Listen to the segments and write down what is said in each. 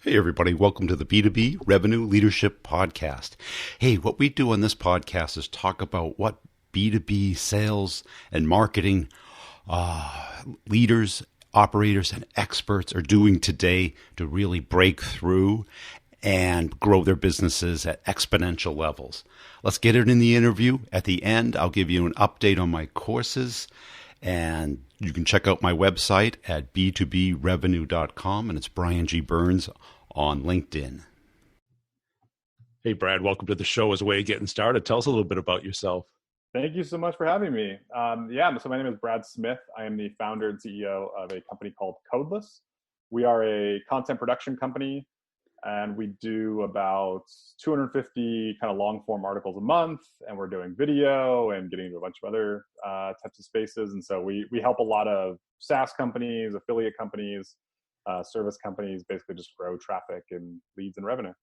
Hey, everybody. Welcome to the B2B Revenue Leadership Podcast. Hey, what we do on this podcast is talk about what B2B sales and marketing leaders, operators, and experts are doing today to really break through and grow their businesses at exponential levels. Let's get it in the interview. At the end, I'll give you an update on my courses, and you can check out my website at b2brevenue.com, and it's Brian G. Burns on LinkedIn. Hey, Brad, welcome to the show. As a way of getting started, tell us a little bit about yourself. Thank you so much for having me. So my name is Brad Smith. I am the founder and CEO of a company called Codeless. We are a content production company, and we do about 250 kind of long form articles a month, and we're doing video and getting into a bunch of other types of spaces. And so we help a lot of SaaS companies, affiliate companies, service companies basically just grow traffic and leads and revenue.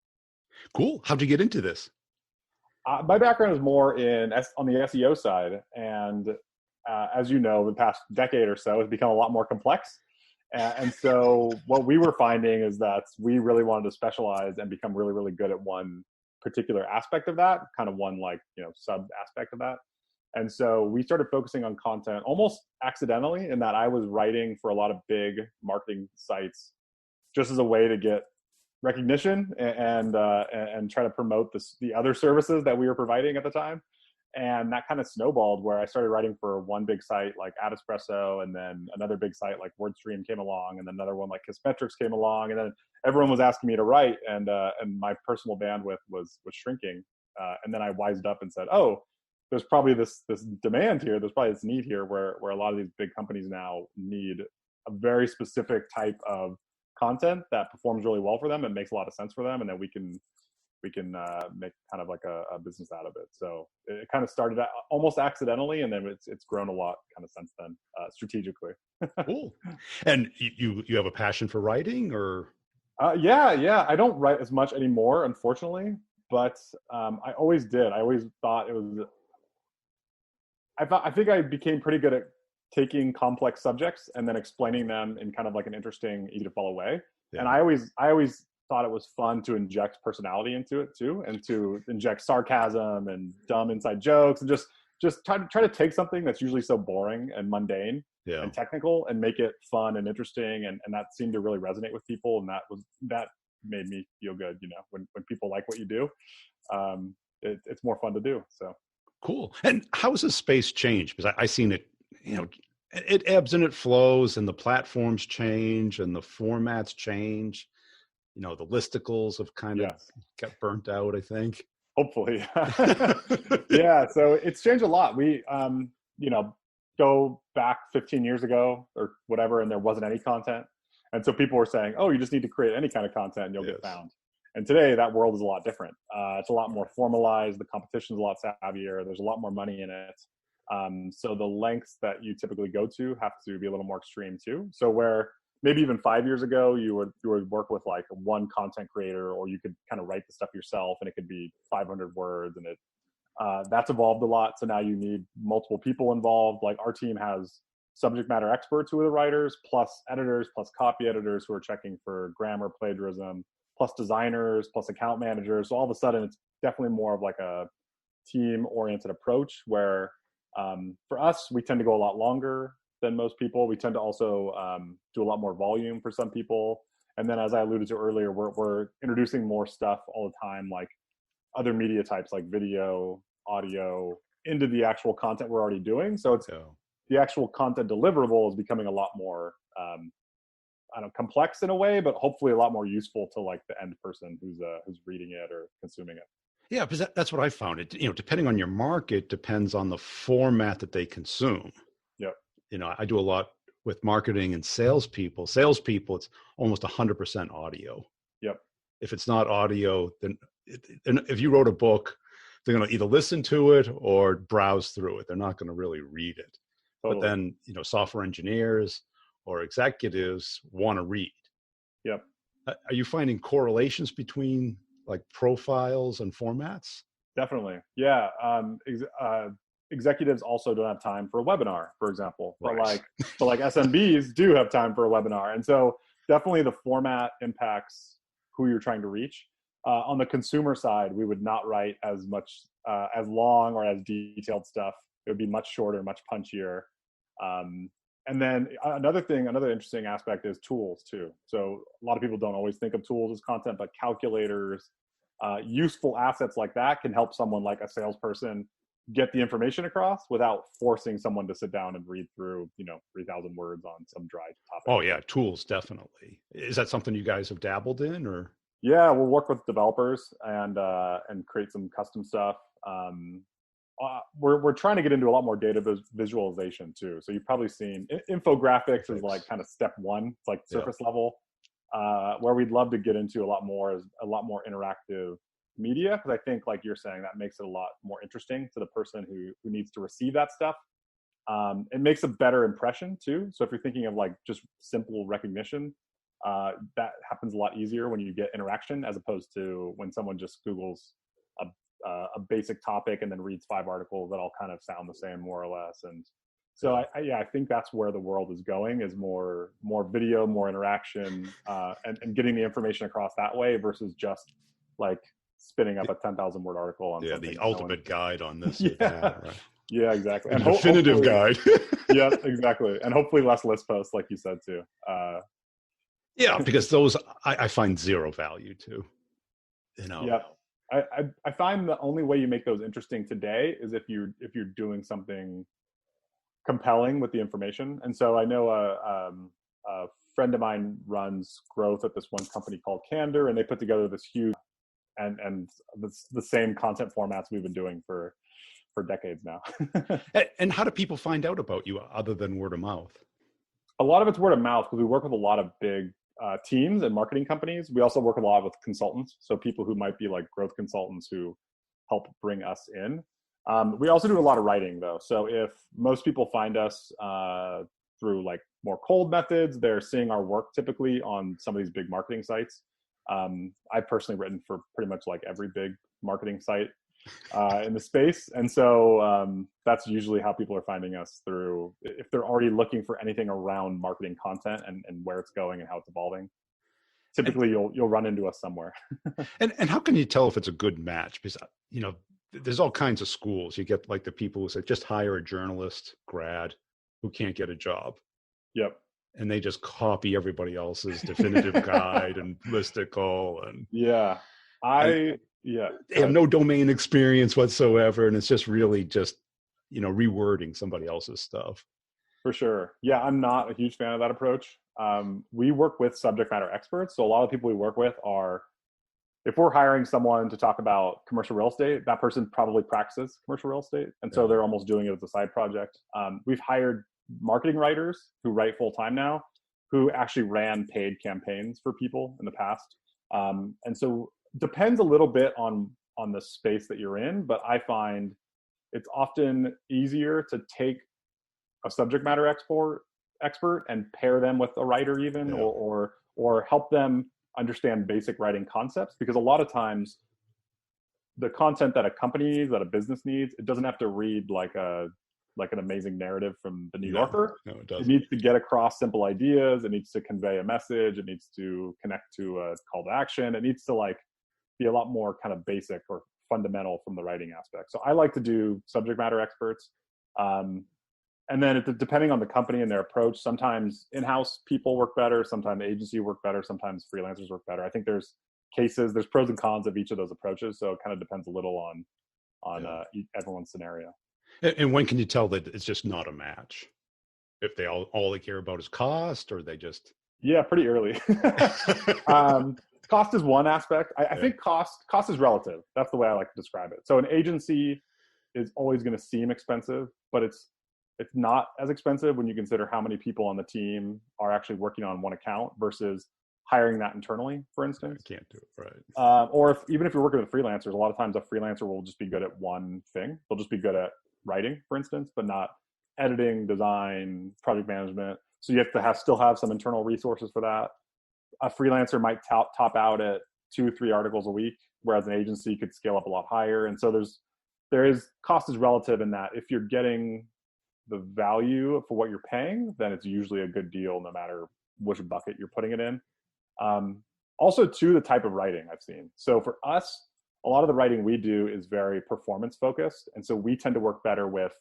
Cool. How'd you get into this? My background is more on the SEO side. And as you know, the past decade or so has become a lot more complex. And so what we were finding is that we really wanted to specialize and become really, really good at one particular aspect of that, kind of one sub aspect of that. And so we started focusing on content almost accidentally, in that I was writing for a lot of big marketing sites just as a way to get recognition and try to promote the other services that we were providing at the time. And that kind of snowballed, where I started writing for one big site like Adespresso, and then another big site like WordStream came along, and then another one like Kissmetrics came along, and then everyone was asking me to write, and my personal bandwidth was shrinking. And then I wised up and said, oh, there's probably this demand here. There's probably this need here where a lot of these big companies now need a very specific type of content that performs really well for them and makes a lot of sense for them, and then we can make kind of like a business out of it. So it kind of started out almost accidentally, and then it's grown a lot kind of since then, strategically. Cool. And you have a passion for writing, or? Yeah. I don't write as much anymore, unfortunately, but I always did. I always thought it was. I think I became pretty good at taking complex subjects and then explaining them in kind of like an interesting, easy to follow way. Yeah. And I always thought it was fun to inject personality into it too, and to inject sarcasm and dumb inside jokes, and just try to take something that's usually so boring and mundane and technical and make it fun and interesting. And that seemed to really resonate with people. And that made me feel good. When people like what you do, it's more fun to do. So. Cool. And how has this space changed? Because I've seen it, it ebbs and it flows, and the platforms change and the formats change. The listicles have kind of got burnt out, I think. Hopefully. Yeah. So it's changed a lot. We, go back 15 years ago or whatever, and there wasn't any content. And so people were saying, oh, you just need to create any kind of content and you'll get found. And today that world is a lot different. It's a lot more formalized. The competition is a lot savvier. There's a lot more money in it. So the lengths that you typically go to have to be a little more extreme too. So where maybe even 5 years ago, you would work with like one content creator, or you could kind of write the stuff yourself, and it could be 500 words, and that's evolved a lot. So now you need multiple people involved. Like our team has subject matter experts who are the writers, plus editors, plus copy editors who are checking for grammar, plagiarism, plus designers, plus account managers. So all of a sudden, it's definitely more of like a team-oriented approach, where for us, we tend to go a lot longer than most people. We tend to also do a lot more volume for some people. And then, as I alluded to earlier, we're introducing more stuff all the time, like other media types like video, audio, into the actual content we're already doing. So it's the actual content deliverable is becoming a lot more complex in a way, but hopefully a lot more useful to like the end person who's reading it or consuming it. Yeah, because that's what I found. It depending on your market, depends on the format that they consume. Yep. I do a lot with marketing and salespeople. Salespeople, it's almost 100% audio. Yep. If it's not audio, then if you wrote a book, they're going to either listen to it or browse through it. They're not going to really read it. Totally. But then, software engineers or executives want to read. Yep. Are you finding correlations between like profiles and formats? Definitely. Yeah. Executives also don't have time for a webinar, for example, right. but like SMBs do have time for a webinar. And so definitely the format impacts who you're trying to reach. On the consumer side, we would not write as much, as long or as detailed stuff. It would be much shorter, much punchier. And then another interesting aspect is tools too. So a lot of people don't always think of tools as content, but calculators, useful assets like that can help someone like a salesperson get the information across without forcing someone to sit down and read through, 3,000 words on some dry topic. Oh yeah, tools, definitely. Is that something you guys have dabbled in, or? Yeah, we'll work with developers and create some custom stuff. We're trying to get into a lot more data visualization too. So you've probably seen infographics is like kind of step one. It's like surface level. Where we'd love to get into a lot more is a lot more interactive media, because I think, like you're saying, that makes it a lot more interesting to the person who needs to receive that stuff. It makes a better impression too. So if you're thinking of like just simple recognition, that happens a lot easier when you get interaction, as opposed to when someone just Googles a basic topic and then reads 5 articles that all kind of sound the same more or less. And so I think that's where the world is going, is more video, more interaction, and getting the information across that way versus just like spinning up a 10,000 word article on something. The ultimate guide on this or that, right? Yeah, exactly. And definitive guide. Yeah, exactly. And hopefully less list posts, like you said too. Yeah, because those I find zero value to. Yeah. I find the only way you make those interesting today is if you're doing something compelling with the information. And so I know a friend of mine runs growth at this one company called Candor, and they put together this huge and the same content formats we've been doing for decades now. And how do people find out about you other than word of mouth? A lot of it's word of mouth, because we work with a lot of big teams and marketing companies. We also work a lot with consultants, so people who might be like growth consultants who help bring us in. We also do a lot of writing though. So if most people find us through like more cold methods, they're seeing our work typically on some of these big marketing sites. I've personally written for pretty much like every big marketing site in the space. And so that's usually how people are finding us, through, if they're already looking for anything around marketing content and where it's going and how it's evolving. Typically you'll run into us somewhere. and how can you tell if it's a good match? Because, there's all kinds of schools. You get like the people who say, just hire a journalist grad who can't get a job. Yep. And they just copy everybody else's definitive guide and listicle. And they have no domain experience whatsoever. And it's just really just, rewording somebody else's stuff. For sure. Yeah, I'm not a huge fan of that approach. We work with subject matter experts. So a lot of people we work with are, if we're hiring someone to talk about commercial real estate, that person probably practices commercial real estate. And so they're almost doing it as a side project. We've hired marketing writers who write full time now, who actually ran paid campaigns for people in the past. And so depends a little bit on the space that you're in, but I find it's often easier to take a subject matter expert and pair them with a writer even, or help them understand basic writing concepts, because a lot of times the content that a company needs, that a business needs, it doesn't have to read like an amazing narrative from the New Yorker. No, it doesn't. It needs to get across simple ideas. It needs to convey a message. It needs to connect to a call to action. It needs to like be a lot more kind of basic or fundamental from the writing aspect. So I like to do subject matter experts. And then depending on the company and their approach, sometimes in-house people work better, sometimes agency work better, sometimes freelancers work better. I think there's pros and cons of each of those approaches. So it kind of depends a little on everyone's scenario. And when can you tell that it's just not a match? If they all they care about is cost, or they just... Yeah, pretty early. Cost is one aspect. I think cost is relative. That's the way I like to describe it. So an agency is always going to seem expensive, but it's not as expensive when you consider how many people on the team are actually working on one account versus hiring that internally, for instance. I can't do it, right. Or even if you're working with freelancers, a lot of times a freelancer will just be good at one thing. They'll just be good at writing, for instance, but not editing, design, project management. So you have to still have some internal resources for that. A freelancer might top out at 2-3 articles a week, whereas an agency could scale up a lot higher. And so cost is relative in that if you're getting the value for what you're paying, then it's usually a good deal no matter which bucket you're putting it in. Also, too, the type of writing I've seen. So for us, a lot of the writing we do is very performance focused. And so we tend to work better with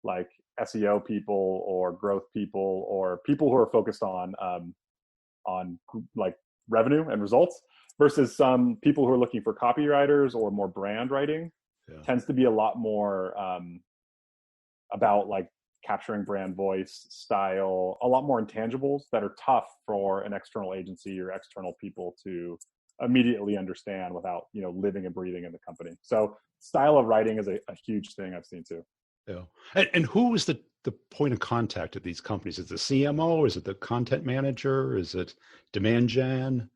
like SEO people or growth people or people who are focused on like revenue and results versus some people who are looking for copywriters or more brand writing. Tends to be a lot more about like capturing brand voice, style, a lot more intangibles that are tough for an external agency or external people to immediately understand without, living and breathing in the company. So style of writing is a huge thing I've seen too. Yeah. And who is the point of contact at these companies? Is it the CMO? Is it the content manager? Is it demand gen?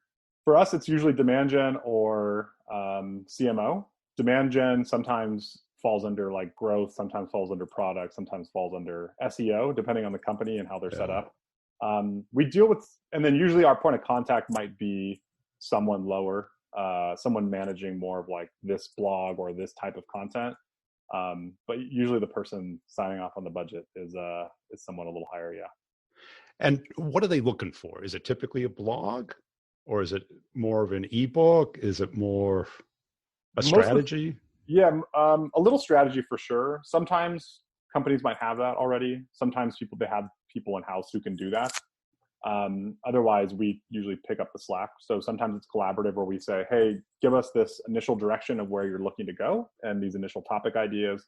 For us, it's usually demand gen or CMO. Demand gen sometimes falls under like growth, sometimes falls under product, sometimes falls under SEO, depending on the company and how they're set up. We deal with, and then usually our point of contact might be someone lower, someone managing more of like this blog or this type of content. But usually the person signing off on the budget is someone a little higher. Yeah. And what are they looking for? Is it typically a blog, or is it more of an ebook? Is it more a strategy? A little strategy for sure. Sometimes companies might have that already. Sometimes they have people in house who can do that. Otherwise, we usually pick up the slack. So sometimes it's collaborative where we say, hey, give us this initial direction of where you're looking to go and these initial topic ideas.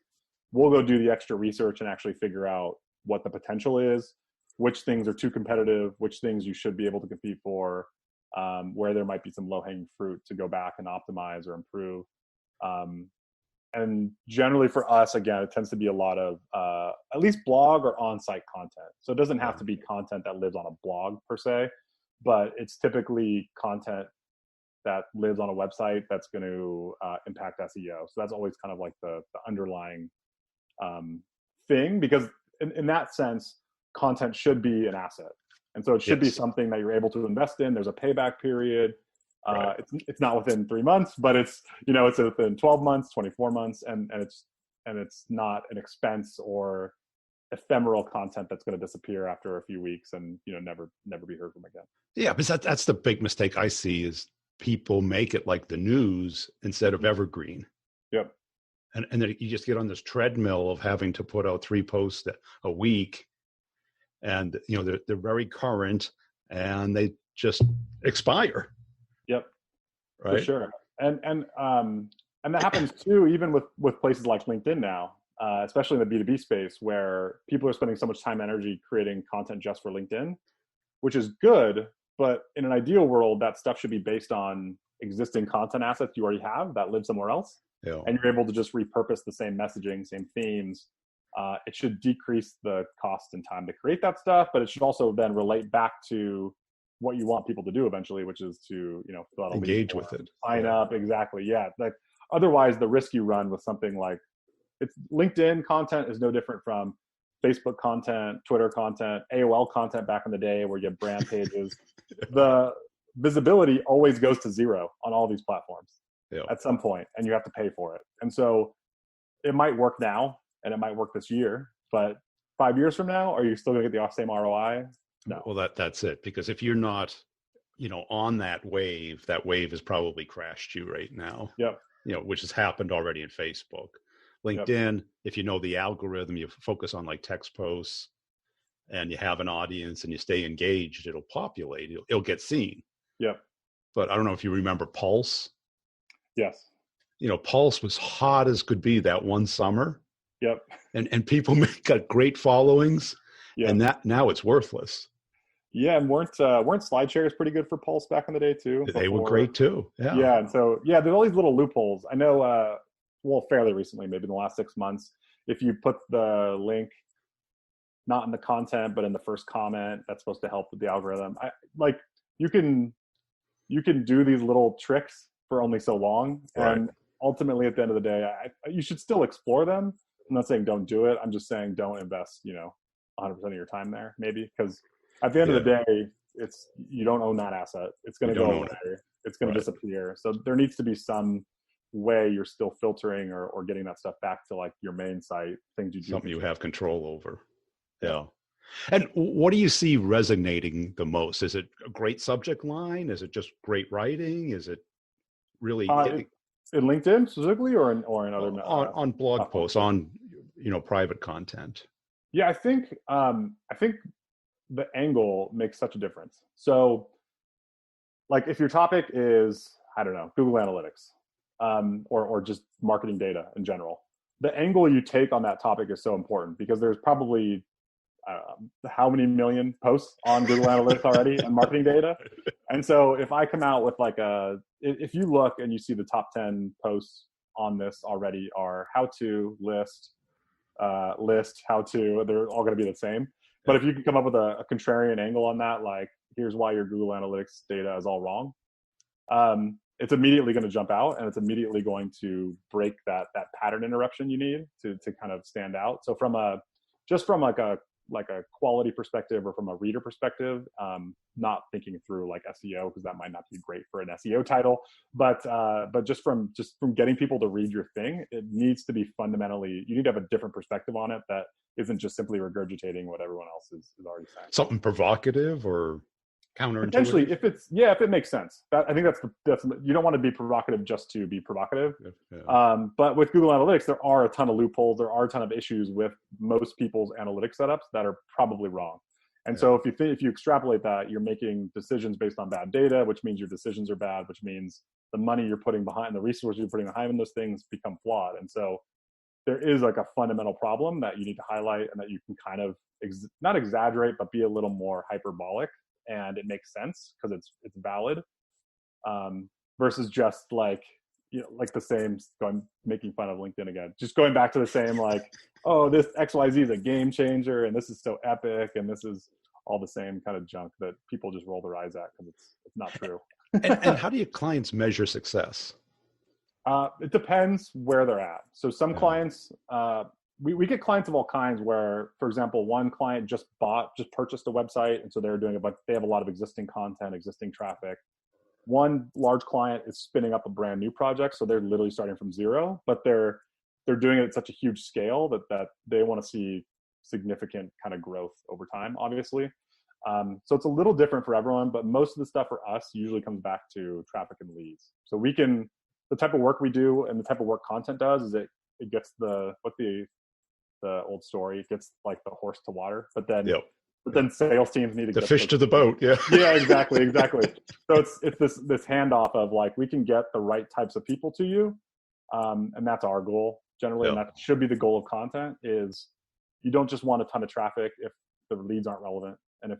We'll go do the extra research and actually figure out what the potential is, which things are too competitive, which things you should be able to compete for, where there might be some low-hanging fruit to go back and optimize or improve. And generally for us, again, it tends to be a lot of at least blog or on-site content. So it doesn't have to be content that lives on a blog per se, but it's typically content that lives on a website that's going to impact SEO. So that's always kind of like the underlying thing, because in that sense, content should be an asset. And so it should be something that you're able to invest in. There's a payback period. Right. It's not within 3 months, but it's within 12 months, 24 months, and it's not an expense or ephemeral content that's going to disappear after a few weeks and never be heard from again. Yeah, because that's the big mistake I see is people make it like the news instead of evergreen. Yep. And then you just get on this treadmill of having to put out 3 posts a week, and they're very current and they just expire. Yep, right. For sure. And that happens too, even with places like LinkedIn now, especially in the B2B space, where people are spending so much time and energy creating content just for LinkedIn, which is good. But in an ideal world, that stuff should be based on existing content assets you already have that live somewhere else. Yeah. And you're able to just repurpose the same messaging, same themes. It should decrease the cost and time to create that stuff, but it should also then relate back to what you want people to do eventually, which is to fill out a engage with it, sign up. Exactly. Yeah. Like otherwise, the risk you run with something like it's LinkedIn content is no different from Facebook content, Twitter content, AOL content back in the day where you have brand pages. The visibility always goes to zero on all these platforms at some point, and you have to pay for it. And so it might work now and it might work this year, but 5 years from now, are you still going to get the same ROI? No. Well, that's it. Because if you're not, on that wave has probably crashed you right now. Yep. Which has happened already in Facebook. LinkedIn, if you know the algorithm, you focus on like text posts and you have an audience and you stay engaged, it'll populate, it'll get seen. Yep. But I don't know if you remember Pulse. Yes. Pulse was hot as could be that one summer. Yep. And people got great followings. Yep. And that now it's worthless. Yeah, and weren't SlideShares pretty good for Pulse back in the day too? They were great too. Yeah. Yeah, and so there's all these little loopholes. I know, fairly recently, maybe in the last 6 months, if you put the link not in the content but in the first comment, that's supposed to help with the algorithm. You can do these little tricks for only so long, right. And ultimately, at the end of the day, you should still explore them. I'm not saying don't do it. I'm just saying don't invest 100% of your time there, maybe, because at the end of the day, you don't own that asset. It's going to go away. It's going to disappear. So there needs to be some way you're still filtering or getting that stuff back to like your main site, things you do. Something you have control over. Yeah. And what do you see resonating the most? Is it a great subject line? Is it just great writing? Is it really hitting In LinkedIn specifically, or in other on blog platforms? posts, on private content? Yeah, I think the angle makes such a difference. So, like, if your topic is, I don't know, Google Analytics, or just marketing data in general, the angle you take on that topic is so important because there's probably how many million posts on Google Analytics already and marketing data. And so if I come out with like if you look and you see the top 10 posts on this already are how to list, how to, they're all going to be the same. But if you can come up with a contrarian angle on that, like here's why your Google Analytics data is all wrong, it's immediately going to jump out, and it's immediately going to break that pattern interruption you need to kind of stand out. So from like a quality perspective, or from a reader perspective, not thinking through like SEO, because that might not be great for an SEO title, but just from getting people to read your thing, it needs to be fundamentally, you need to have a different perspective on it that isn't just simply regurgitating what everyone else is already saying. Something provocative or counterintuitive? Potentially, if it makes sense. I think that's you don't want to be provocative just to be provocative. Yeah. But with Google Analytics, there are a ton of loopholes. There are a ton of issues with most people's analytics setups that are probably wrong. And so if you extrapolate that, you're making decisions based on bad data, which means your decisions are bad, which means the money you're putting behind, the resources you're putting behind those things become flawed. And so there is like a fundamental problem that you need to highlight, and that you can kind of not exaggerate, but be a little more hyperbolic, and it makes sense because it's valid, versus just like, like the same, making fun of LinkedIn again, just going back to the same, like, oh, this XYZ is a game changer, and this is so epic, and this is all the same kind of junk that people just roll their eyes at because it's not true. and how do your clients measure success? It depends where they're at. So some clients, we get clients of all kinds where, for example, one client just purchased a website, and so they're doing they have a lot of existing content, existing traffic. One large client is spinning up a brand new project, so they're literally starting from zero, but they're doing it at such a huge scale that they want to see significant kind of growth over time, obviously. So it's a little different for everyone, but most of the stuff for us usually comes back to traffic and leads. So the type of work we do and the type of work content does is it gets the old story, it gets like the horse to water, but then sales teams need to the get fish to the boat. Yeah, exactly. So it's this handoff of like, we can get the right types of people to you, and that's our goal generally, and that should be the goal of content. Is you don't just want a ton of traffic if the leads aren't relevant, and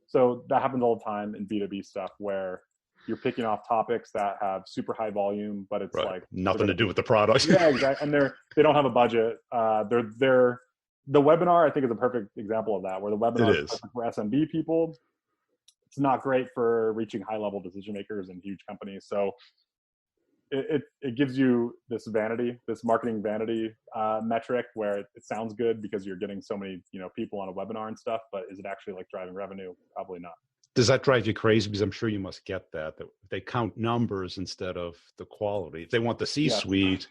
so that happens all the time in B2B stuff where you're picking off topics that have super high volume, but it's like nothing to do with the product. Yeah, exactly. And they don't have a budget. The webinar, I think, is a perfect example of that, where the webinar is perfect for SMB people. It's not great for reaching high level decision makers in huge companies. So it gives you this marketing vanity metric where it sounds good because you're getting so many people on a webinar and stuff, but is it actually like driving revenue? Probably not. Does that drive you crazy? Because I'm sure you must get that they count numbers instead of the quality. If they want the C-suite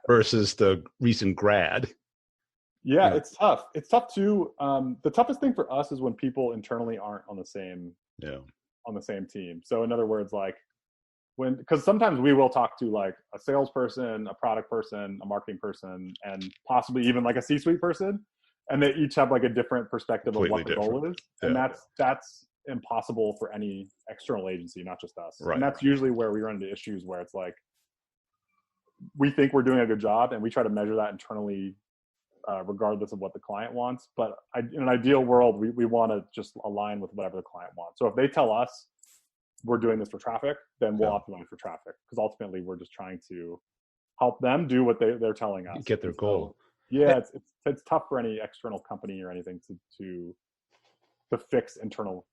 versus the recent grad. Yeah, it's tough. It's tough too. The toughest thing for us is when people internally aren't on the same team. So in other words, like because sometimes we will talk to like a salesperson, a product person, a marketing person, and possibly even like a C-suite person, and they each have like a different perspective of what the goal is, and that's impossible for any external agency, not just us. And that's usually where we run into issues where it's like we think we're doing a good job, and we try to measure that internally, regardless of what the client wants. But in an ideal world, we want to just align with whatever the client wants. So if they tell us we're doing this for traffic, then we'll optimize for traffic, because ultimately we're just trying to help them do what they're telling us, get their goal. Yeah, it's tough for any external company or anything to fix internal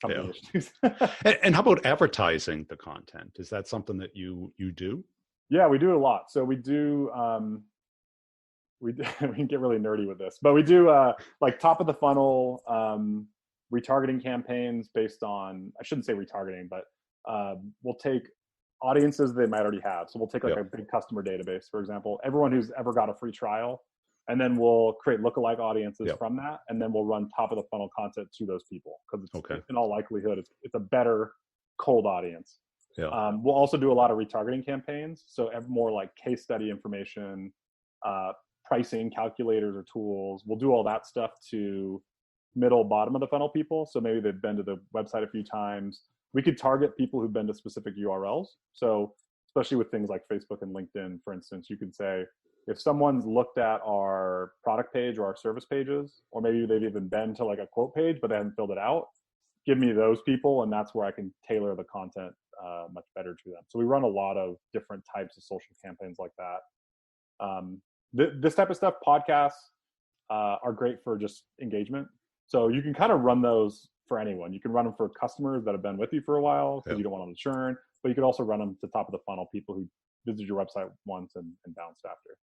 company issues. And how about advertising the content? Is that something that you do? Yeah, we do a lot. So we do we can get really nerdy with this, but we do like top of the funnel retargeting campaigns based on, I shouldn't say retargeting, but we'll take audiences they might already have. So we'll take like a big customer database, for example. Everyone who's ever got a free trial And then we'll create lookalike audiences Yep. from that. And then we'll run top of the funnel content to those people because Okay. in all likelihood, it's a better cold audience. Yeah. We'll also do a lot of retargeting campaigns. So more like case study information, pricing calculators or tools. We'll do all that stuff to middle, bottom of the funnel people. So maybe they've been to the website a few times. We could target people who've been to specific URLs. So especially with things like Facebook and LinkedIn, for instance, you could say, if someone's looked at our product page or our service pages, or maybe they've even been to like a quote page, but they haven't filled it out, give me those people. And that's where I can tailor the content much better to them. So we run a lot of different types of social campaigns like that. This type of stuff, podcasts are great for just engagement. So you can kind of run those for anyone. You can run them for customers that have been with you for a while because you don't want them to churn, but you could also run them to top of the funnel, people who visited your website once and bounced after.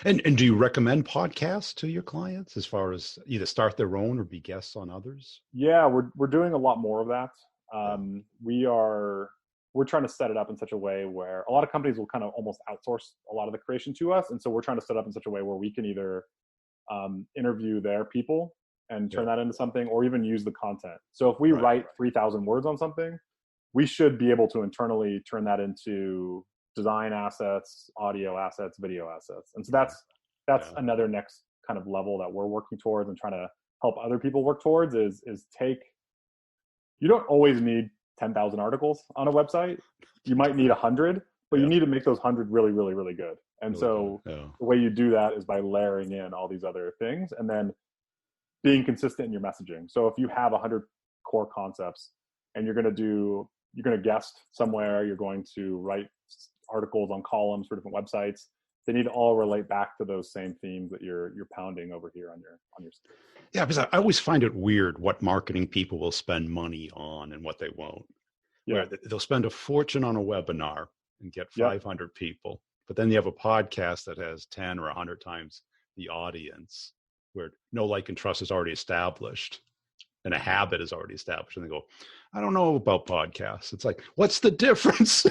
And do you recommend podcasts to your clients as far as either start their own or be guests on others? Yeah, we're doing a lot more of that. We're trying to set it up in such a way where a lot of companies will kind of almost outsource a lot of the creation to us. And so we're trying to set up in such a way where we can either interview their people and turn that into something, or even use the content. So if we write 3,000 words on something, we should be able to internally turn that into design assets, audio assets, video assets. And so that's another next kind of level that we're working towards and trying to help other people work towards is you don't always need 10,000 articles on a website. You might need 100, but you need to make those 100 really, really, really good. And so the way you do that is by layering in all these other things and then being consistent in your messaging. So if you have 100 core concepts and you're going to guest somewhere, you're going to write articles on columns for different websites, they need to all relate back to those same themes that you're pounding over here on your site. Yeah, because I always find it weird what marketing people will spend money on and what they won't. Yeah. Where they'll spend a fortune on a webinar and get 500 people, but then you have a podcast that has 10 or 100 times the audience, where know, like, and trust is already established and a habit is already established. And they go, I don't know about podcasts. It's like, what's the difference?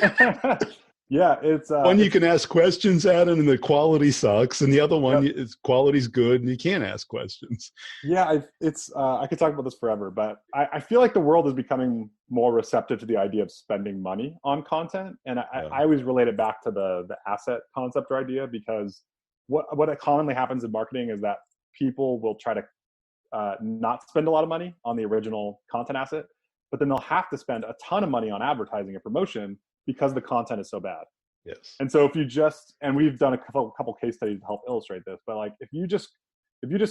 Yeah, it's one you can ask questions at and the quality sucks, and the other one is quality's good and you can't ask questions. Yeah, I could talk about this forever, but I feel like the world is becoming more receptive to the idea of spending money on content, and I always relate it back to the asset concept or idea, because what commonly happens in marketing is that people will try to not spend a lot of money on the original content asset, but then they'll have to spend a ton of money on advertising and promotion because the content is so bad. Yes. And so and we've done a couple case studies to help illustrate this, but like if you just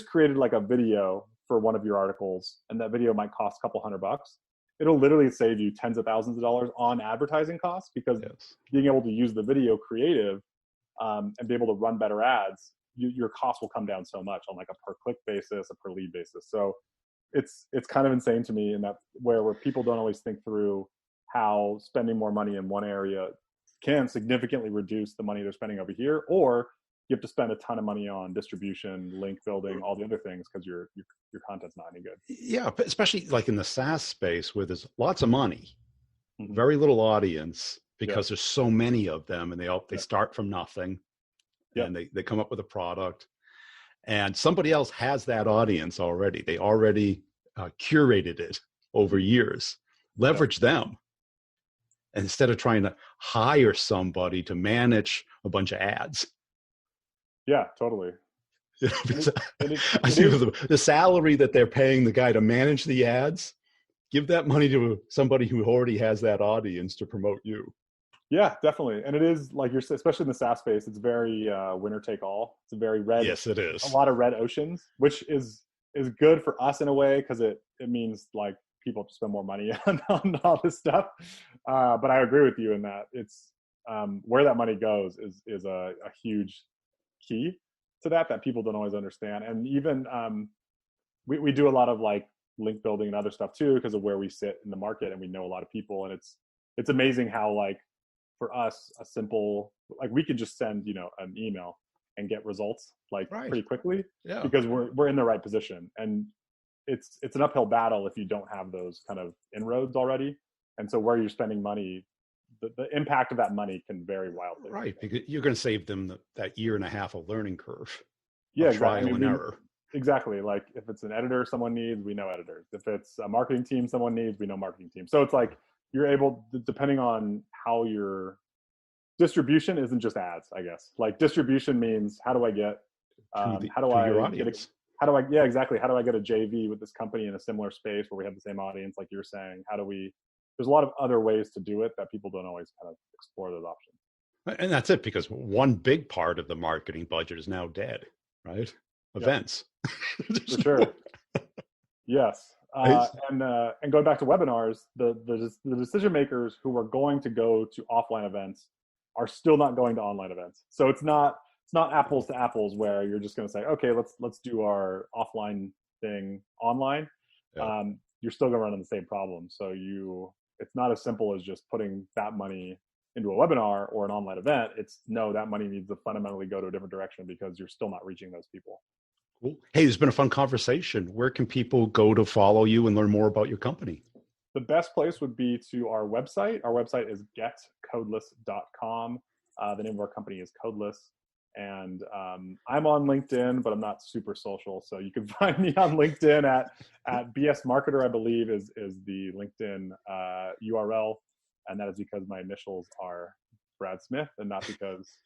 created like a video for one of your articles and that video might cost a couple $100, it'll literally save you tens of thousands of dollars on advertising costs, because being able to use the video creative and be able to run better ads, your costs will come down so much on like a per click basis, a per lead basis. So it's kind of insane to me in that where people don't always think through how spending more money in one area can significantly reduce the money they're spending over here, or you have to spend a ton of money on distribution, link building, all the other things because your content's not any good. Yeah, especially like in the SaaS space where there's lots of money, very little audience, because there's so many of them, and they start from nothing, and they come up with a product, and somebody else has that audience already. They already curated it over years. Leverage them. Instead of trying to hire somebody to manage a bunch of ads. Yeah, totally. I see the salary that they're paying the guy to manage the ads, give that money to somebody who already has that audience to promote you. Yeah, definitely. And it is, like you're, especially in the SaaS space, it's very winner take all. It's a very red. Yes, it is. A lot of red oceans, which is good for us in a way, because it means like people have to spend more money on all this stuff. But I agree with you in that it's where that money goes is a huge key to that people don't always understand. And even we do a lot of like link building and other stuff too, because of where we sit in the market and we know a lot of people. And it's amazing how, like, for us, a simple, like, we could just send, an email and get results like pretty quickly because we're in the right position. And it's an uphill battle if you don't have those kind of inroads already. And so where you're spending money, the impact of that money can vary wildly. Right, because you're going to save them that year and a half of learning curve. Yeah, trial exactly. and error. Exactly. Like if it's an editor someone needs, we know editors. If it's a marketing team someone needs, we know marketing team. So it's like you're able, depending on how your distribution isn't just ads, I guess. Like distribution means how do I get, To your audience. how do I, yeah, exactly. How do I get a JV with this company in a similar space where we have the same audience, like you're saying? How do we, there's a lot of other ways to do it that people don't always kind of explore those options. And that's it, because one big part of the marketing budget is now dead, right? Events. Yep. For sure. Yes. And going back to webinars, the decision makers who are going to go to offline events are still not going to online events. So it's not apples to apples where you're just going to say, okay, let's do our offline thing online. Yeah. You're still going to run into the same problem. So it's not as simple as just putting that money into a webinar or an online event. It's no, that money needs to fundamentally go to a different direction because you're still not reaching those people. Cool. Hey, it's been a fun conversation. Where can people go to follow you and learn more about your company? The best place would be to our website. Our website is getcodeless.com. The name of our company is Codeless. And I'm on LinkedIn, but I'm not super social. So you can find me on LinkedIn at BS Marketer, I believe, is the LinkedIn URL. And that is because my initials are Brad Smith and not because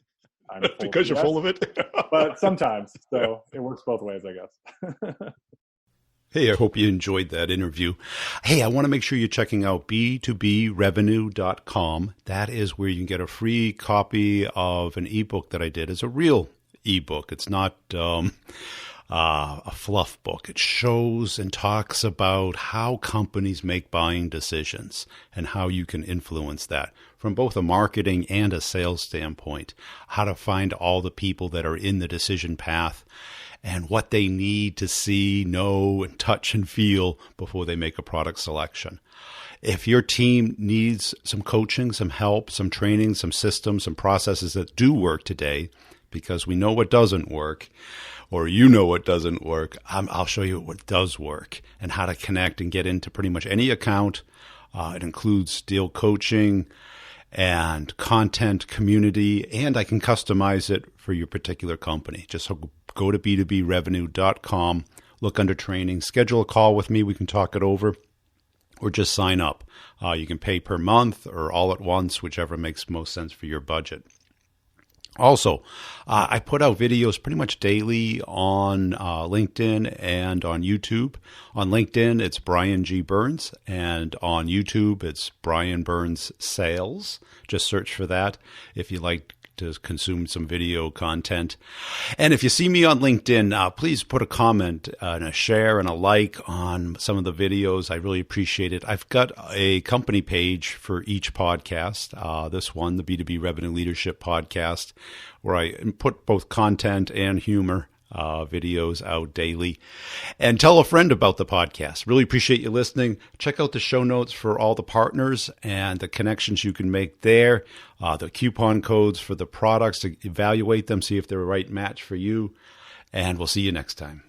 I'm full because you're full of it. But sometimes. So it works both ways, I guess. Hey, I hope you enjoyed that interview. Hey, I want to make sure you're checking out b2brevenue.com. That is where you can get a free copy of an ebook that I did. It's a real ebook. It's not a fluff book. It shows and talks about how companies make buying decisions and how you can influence that from both a marketing and a sales standpoint, how to find all the people that are in the decision path and what they need to see, know, and touch and feel before they make a product selection. If your team needs some coaching, some help, some training, some systems, some processes that do work today, because we know what doesn't work, or you know what doesn't work, I'll show you what does work and how to connect and get into pretty much any account. It includes deal coaching and content community, and I can customize it for your particular company. Just go to b2brevenue.com, look under training, schedule a call with me. We can talk it over, or just sign up. You can pay per month or all at once, whichever makes most sense for your budget. Also, I put out videos pretty much daily on LinkedIn and on YouTube. On LinkedIn, it's Brian G. Burns, and on YouTube, it's Brian Burns Sales. Just search for that if you like to consume some video content. And if you see me on LinkedIn, please put a comment and a share and a like on some of the videos. I really appreciate it. I've got a company page for each podcast. This one, the B2B Revenue Leadership Podcast, where I put both content and humor videos out daily. And tell a friend about the podcast. Really appreciate you listening. Check out the show notes for all the partners and the connections you can make there, the coupon codes for the products to evaluate them, see if they're a right match for you. And we'll see you next time.